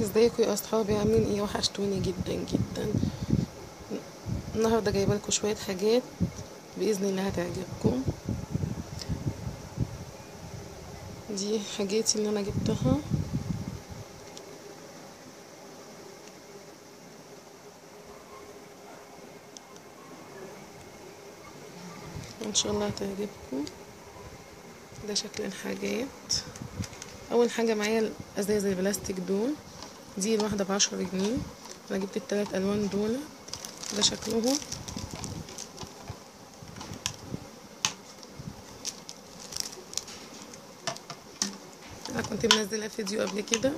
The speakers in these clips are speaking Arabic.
ازيكم يا اصحابي؟ عاملين ايه؟ وحشتوني جدا جدا. النهارده جايبه لكم شويه حاجات باذن الله هتعجبكم. دي حاجاتي اللي انا جبتها. ان شاء الله هتعجبكم. ده شكل الحاجات. اول حاجه معايا الازايز البلاستيك دول. دي الواحده ب10 جنيه. انا جبت التلات الوان دول. ده شكلهم. انا كنت منزله فيديو قبل كده.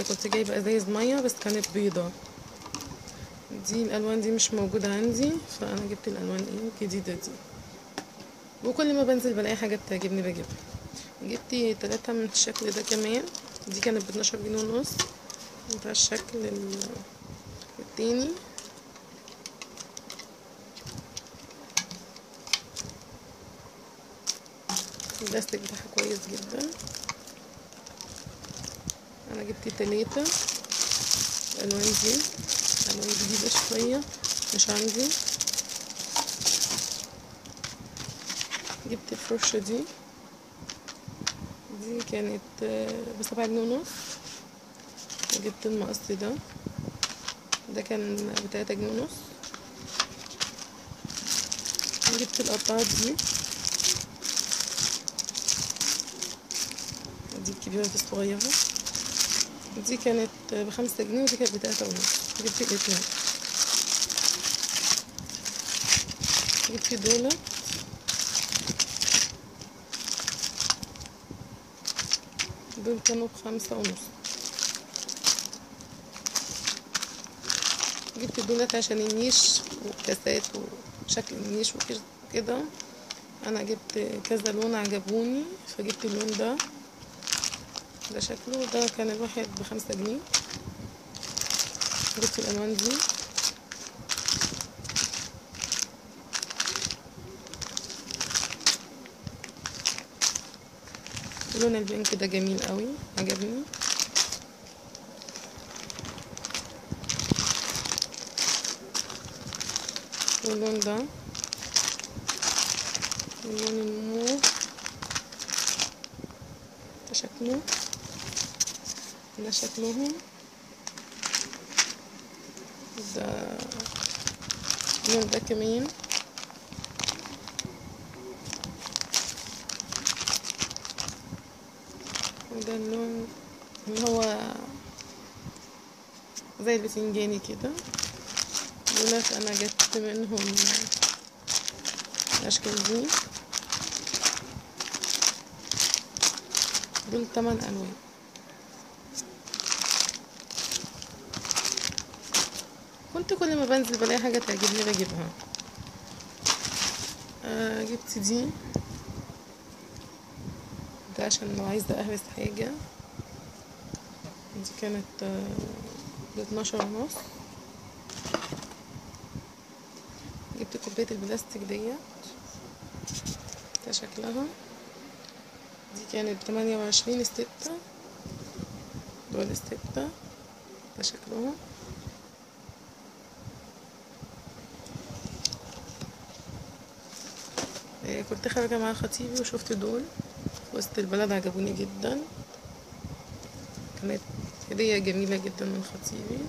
كنت جايبه ازايز ميه بس كانت بيضه. دي الالوان دي مش موجوده عندي، فانا جبت الالوان الجديده دي. وكل ما بنزل بلاقي حاجه بتعجبني بجيبها. جبت 3 من الشكل ده كمان. دي كانت ب12 جنيه ونص. ده الشكل التاني. البلاستيك بتاعها كويس جدا. انا جبت 3. الالوان دي الوان جديده شويه مش عندي. جبت الفرشه دي. دي كانت ب7 جنيه ونص. وجبت المقص ده. ده كان ب3 جنيه ونص. جبت القطعات دي. دي الكبيرة دي الصغيرة. دي كانت ب5 جنيه ودي كانت ب3 ونص. جبت الاتنين. جبت دول. دول كانوا ب5 ونص. جبت دولت عشان النيش والكاسات وشكل النيش وكده. انا جبت كذا لون عجبوني فجبت اللون ده. ده شكله. ده كان الواحد ب5 جنيه. جبت الالوان دي. لون البينك ده جميل قوي عجبني. واللون ده اللون الموف. ده شكله. ده شكلهم. ده اللون ده كمان. وده اللون اللي هو زي البتنجاني كده. دولت انا جبت منهم الاشكال دي. دول 8 الوان. كنت كل ما بنزل بلاقي حاجه تعجبني بجيبها. جبت دي. ده عشان لو عايزه اهرس حاجه. دي كانت ب12 ونص. جبت كوبايه البلاستيك ديت. ده شكلها. دي كانت ب28 6. دول 6. ده شكلهم. كنت خارجة مع خطيبي وشفت دول في وسط البلد عجبوني جدا. كانت هدية جميلة جدا من خطيبي.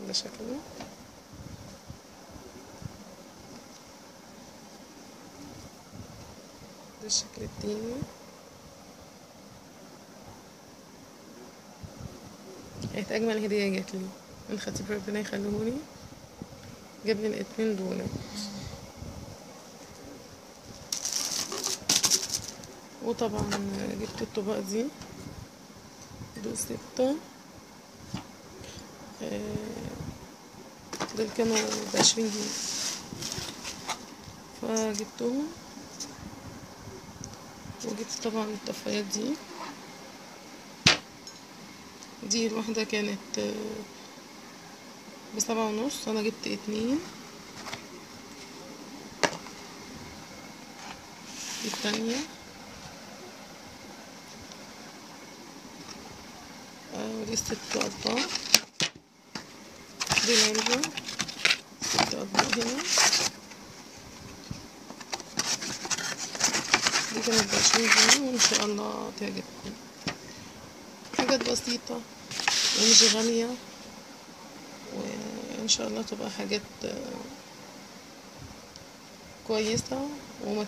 ده شكله. ده الشكل التاني. كانت أجمل هدية جاتلي من خطيبي ربنا يخليهولي. جابلي الاتنين دول. وطبعا جبت الطبق دي. دول 6. دول كانوا ب20 جنيه فجبتهم. وجبت طبعا الطفايات دي. دي الواحدة كانت ب7 ونص. انا جبت 2. التانية ودي 6 أطباق، دي العلبة 6 أطباق هنا. دي كانت ب20 جنيه وإن شاء الله تعجبكم. حاجات بسيطة ومش غالية، وإن شاء الله تبقى حاجات كويسة وما